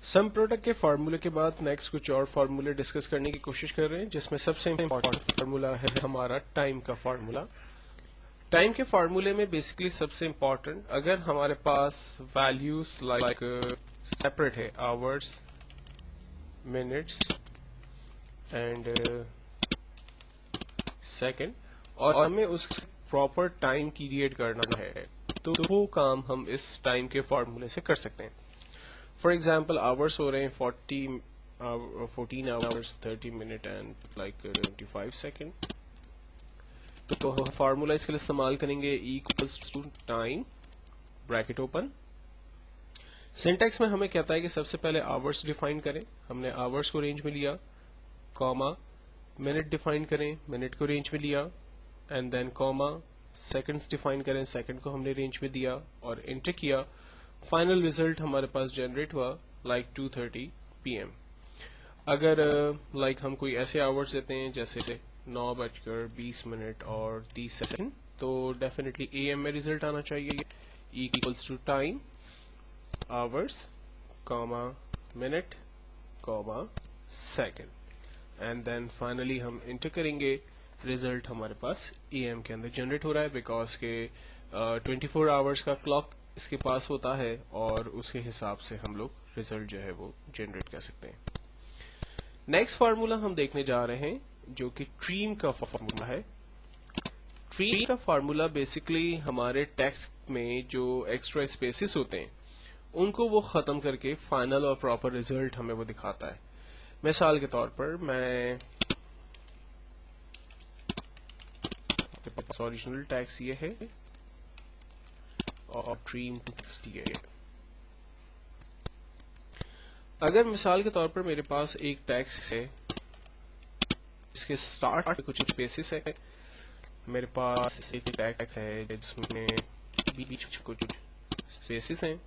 Some product के फार्मूले के बाद नेक्स्ट कुछ और फार्मूले डिस्कस करने की कोशिश कर रहे हैं, जिसमें सबसे इम्पोर्टेंट फार्मूला है हमारा टाइम का फार्मूला। टाइम के फार्मूले में बेसिकली सबसे इम्पोर्टेंट, अगर हमारे पास वैल्यूज लाइक सेपरेट है, आवर्स, मिनट्स एंड सेकंड, और हमें उस प्रॉपर टाइम पीरियड करना है, तो वो काम हम इस टाइम के फार्मूले से कर सकते हैं। फॉर एग्जाम्पल आवर्स हो रहे हैं 14 hours 30 minute and like 25 second. तो फार्मूला इसके लिए इस्तेमाल करेंगे equals to time bracket open. Syntax में हमें कहता है कि सबसे पहले आवर्स डिफाइन करें, हमने आवर्स को रेंज में लिया, कॉमा, मिनट डिफाइन करें, मिनट को रेंज में लिया, and then comma, seconds define करें, सेकंड को हमने रेंज में दिया और एंटर किया। फाइनल रिजल्ट हमारे पास जनरेट हुआ लाइक 2:30 PM। अगर लाइक हम कोई ऐसे आवर्स देते हैं जैसे 9:20 और 30 तो डेफिनेटली AM में रिजल्ट आना चाहिए, equals to time hours comma minute comma second, and then finally हम एंटर करेंगे, रिजल्ट हमारे पास AM के अंदर जनरेट हो रहा है, बिकॉज के 24 आवर्स का क्लॉक इसके पास होता है और उसके हिसाब से हम लोग रिजल्ट जो है वो जनरेट कर सकते हैं। नेक्स्ट फार्मूला हम देखने जा रहे हैं जो कि ट्रीम का फार्मूला है। ट्रीम का फार्मूला बेसिकली हमारे टेक्स्ट में जो एक्स्ट्रा स्पेसिस होते हैं उनको वो खत्म करके फाइनल और प्रॉपर रिजल्ट हमें वो दिखाता है। मिसाल के तौर पर मैं ओरिजिनल टेक्स्ट ये है और ट्रीम टेक्स्ट ये है। अगर मिसाल के तौर पर मेरे पास एक टेक्स्ट है, इसके स्टार्ट में कुछ स्पेसिस है, मेरे पास एक टेक्स्ट है जिसमें बीच में कुछ स्पेसिस हैं,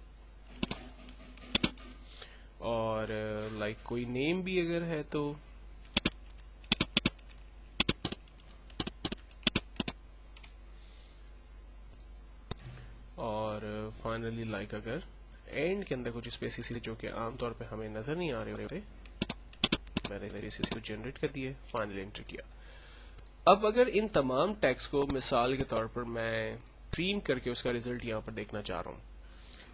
और लाइक कोई नेम भी अगर है तो और फाइनली लाइक अगर एंड के अंदर कुछ स्पेसिस जो कि आमतौर पे हमें नजर नहीं आ रहे होते, मैंने स्पेसिस को जनरेट कर दिए, फाइनली एंटर किया। अब अगर इन तमाम टेक्स्ट को मिसाल के तौर पर मैं ट्रीम करके उसका रिजल्ट यहाँ पर देखना चाह रहा हूँ,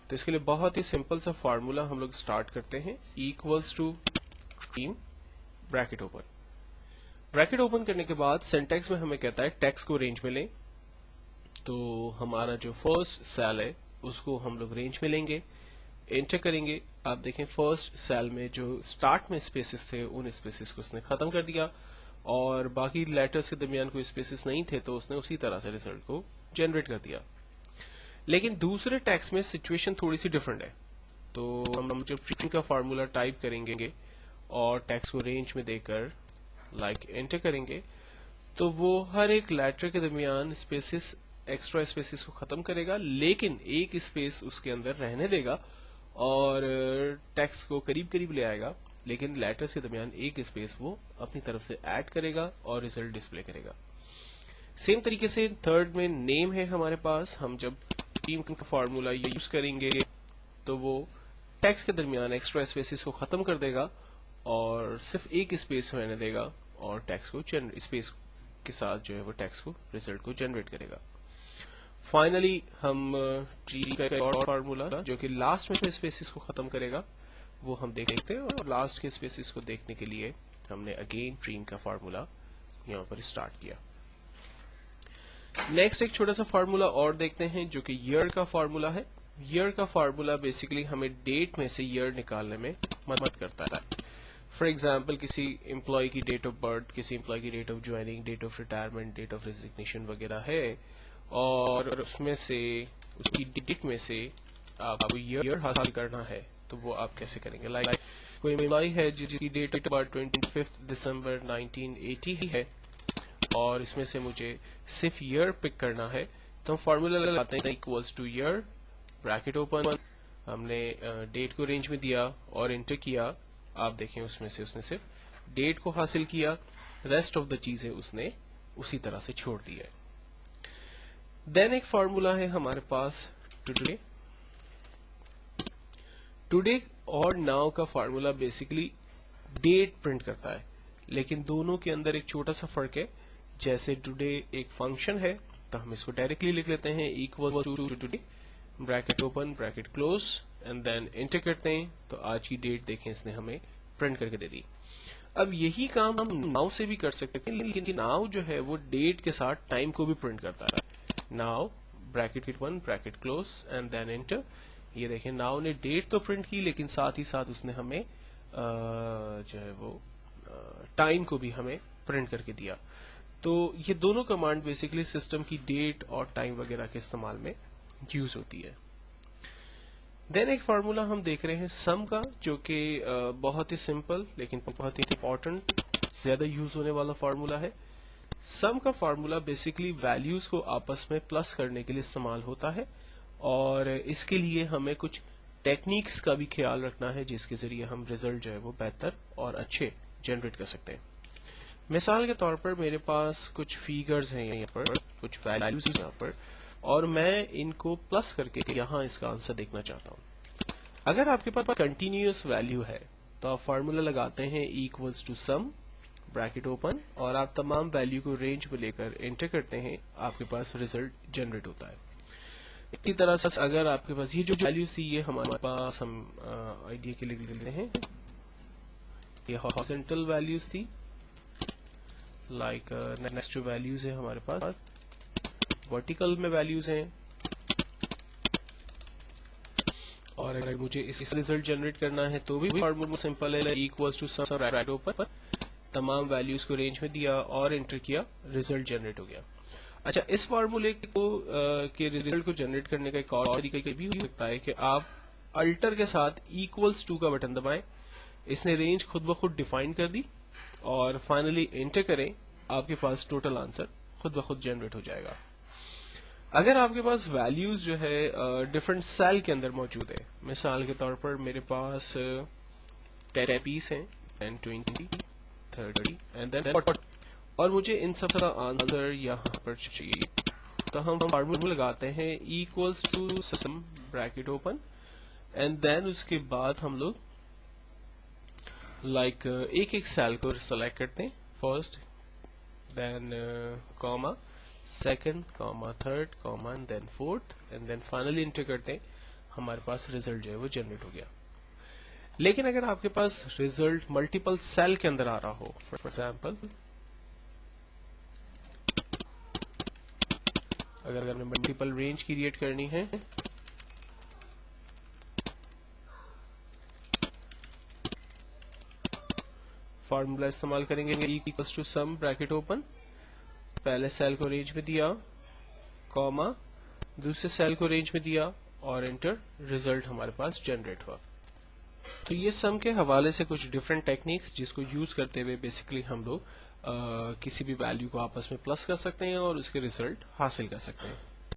तो इसके लिए बहुत ही सिंपल सा फार्मूला हम लोग स्टार्ट करते हैं, equals to trim bracket open. Bracket open करने के बाद सिंटैक्स में हमें कहता है टेक्स्ट को रेंज में लें, तो हमारा जो फर्स्ट सेल है उसको हम लोग रेंज में लेंगे, एंटर करेंगे। आप देखें फर्स्ट सेल में जो स्टार्ट में स्पेसिस थे उन स्पेसिस को उसने खत्म कर दिया, और बाकी लेटर्स के दरमियान कोई स्पेसिस नहीं थे तो उसने उसी तरह से रिजल्ट को जनरेट कर दिया। लेकिन दूसरे टेक्स्ट में सिचुएशन थोड़ी सी डिफरेंट है, तो हम जब ट्रीम का फार्मूला टाइप करेंगे और टेक्स्ट को रेंज में देकर लाइक एंटर करेंगे, तो वो हर एक लेटर के दरमियान स्पेसिस, एक्स्ट्रा स्पेसिस को खत्म करेगा, लेकिन एक स्पेस उसके अंदर रहने देगा और टेक्स्ट को करीब करीब ले आएगा, लेकिन लेटर्स के दरमियान एक स्पेस वो अपनी तरफ से ऐड करेगा और रिजल्ट डिस्प्ले करेगा। सेम तरीके से थर्ड में नेम है हमारे पास, हम जब ट्रीम का फार्मूला यूज करेंगे तो वो टेक्स्ट के दरमियान एक्स्ट्रा स्पेसिस को खत्म कर देगा और सिर्फ एक स्पेस रहने देगा, और टेक्स्ट को स्पेस के साथ जो है वो टेक्स्ट को रिजल्ट को जनरेट करेगा। फाइनली हम ट्री का एक और फार्मूला जो कि लास्ट में स्पेसिस को खत्म करेगा वो हम देखते हैं, और लास्ट के स्पेसिस को देखने के लिए हमने अगेन ट्रीम का फार्मूला यहाँ पर स्टार्ट किया। नेक्स्ट एक छोटा सा फार्मूला और देखते हैं जो कि ईयर का फार्मूला है। ईयर का फार्मूला बेसिकली हमें डेट में से ईयर निकालने में मदद करता है। फॉर एग्जाम्पल किसी एम्प्लॉय की डेट ऑफ बर्थ, किसी एम्प्लॉय की date of joining, date of retirement, date of resignation वगैरह है, और उसमें से उसकी डेट में से आपको ईयर हासिल करना है, तो वो आप कैसे करेंगे। लाइक कोई एम्प्लॉय है जिसकी डेट ऑफ बर्थ 25 दिसंबर 1980 है और इसमें से मुझे सिर्फ ईयर पिक करना है, तो हम फार्मूला लगाते हैं equals two year bracket open, हमने डेट को रेंज में दिया और एंटर किया। आप देखें उसमें से उसने सिर्फ डेट को हासिल किया, रेस्ट ऑफ द चीजें उसने उसी तरह से छोड़ दी है। देन एक फार्मूला है हमारे पास टुडे। टुडे اور नाउ का फार्मूला बेसिकली डेट प्रिंट करता है, लेकिन दोनों के अंदर एक छोटा सा फर्क है. जैसे टुडे एक फंक्शन है तो हम इसको डायरेक्टली लिख लेते हैं equal to today, bracket open bracket close and then enter करते हैं तो आज की डेट देखें इसने हमें प्रिंट करके दे दी. अब यही काम हम नाउ से भी कर सकते हैं, लेकिन नाउ जो है वो डेट के साथ टाइम को भी प्रिंट करता है. Now bracket open bracket close and then enter. ये देखें नाउ ने डेट तो प्रिंट की, लेकिन साथ ही साथ उसने हमें जो है वो टाइम को भी हमें प्रिंट करके दिया. तो ये दोनों कमांड बेसिकली सिस्टम की डेट और टाइम वगैरह के इस्तेमाल में यूज होती है. देन एक फार्मूला हम देख रहे हैं सम का, जो कि बहुत ही सिंपल लेकिन बहुत ही इंपॉर्टेंट, ज्यादा यूज होने वाला फार्मूला है. सम का फार्मूला बेसिकली वैल्यूज को आपस में प्लस करने के लिए इस्तेमाल होता है, और इसके लिए हमें कुछ टेक्निक्स का भी ख्याल रखना है जिसके जरिए हम रिजल्ट जो है वो बेहतर और अच्छे जनरेट कर सकते हैं. मिसाल के तौर पर मेरे पास कुछ फिगर्स हैं यहाँ पर, कुछ वैल्यूज यहाँ पर, और मैं इनको प्लस करके यहाँ इसका आंसर देखना चाहता हूँ. अगर आपके पास कंटिन्यूअस वैल्यू है तो आप फार्मूला लगाते हैं equals to sum bracket open, और आप तमाम वैल्यू को रेंज में लेकर एंटर करते हैं, आपके पास रिजल्ट जनरेट होता है. इसी तरह से अगर आपके पास ये जो वैल्यूज थी ये हमारे पास, हम आइडिया के लिए लिख लेते हैं, ये हॉरिजॉन्टल वैल्यूज थी, लाइक नेक्स्ट जो वैल्यूज है हमारे पास वर्टिकल में वैल्यूज हैं, और अगर मुझे इस रिजल्ट जनरेट करना है तो भी फॉर्मूला सिंपल है, equals to sum bracket open, तमाम वैल्यूज को रेंज में दिया और एंटर किया, रिजल्ट जनरेट हो गया. अच्छा, इस फॉर्मूले को के रिजल्ट को जनरेट करने का एक और तरीका भी हो सकता है कि आप अल्टर के साथ इक्वल्स टू का बटन दबाएं, इसने रेंज खुद ब खुद डिफाइन कर दी, और फाइनली एंटर करें, आपके पास टोटल आंसर खुद ब खुद जनरेट हो जाएगा. अगर आपके पास वैल्यूज जो है डिफरेंट सेल के अंदर मौजूद है, मिसाल के तौर पर मेरे पास 10 पीस हैं, 10 20 30 एंड देन 40, और मुझे इन सब का आंसर यहाँ पर चाहिए, तो हम फार्मूला लगाते हैं equals to sum bracket open, and then उसके बाद हम लोग लाइक एक एक सेल को सेलेक्ट करते हैं, first then comma, second comma, third comma, and then fourth, and then finally enter करते हैं, हमारे पास रिजल्ट जो है वो जनरेट हो गया. लेकिन अगर आपके पास रिजल्ट मल्टीपल सेल के अंदर आ रहा हो, फॉर एग्जाम्पल अगर हमें मल्टीपल रेंज क्रिएट करनी है, फॉर्मूला इस्तेमाल करेंगे equals to sum bracket open, पहले सेल को रेंज में दिया, कॉमा, दूसरे सेल को रेंज में दिया और एंटर, रिजल्ट हमारे पास जनरेट हुआ. तो ये सम के हवाले से कुछ डिफरेंट टेक्निक्स जिसको यूज करते हुए बेसिकली हम लोग किसी भी वैल्यू को आपस में प्लस कर सकते हैं और उसके रिजल्ट हासिल कर सकते हैं.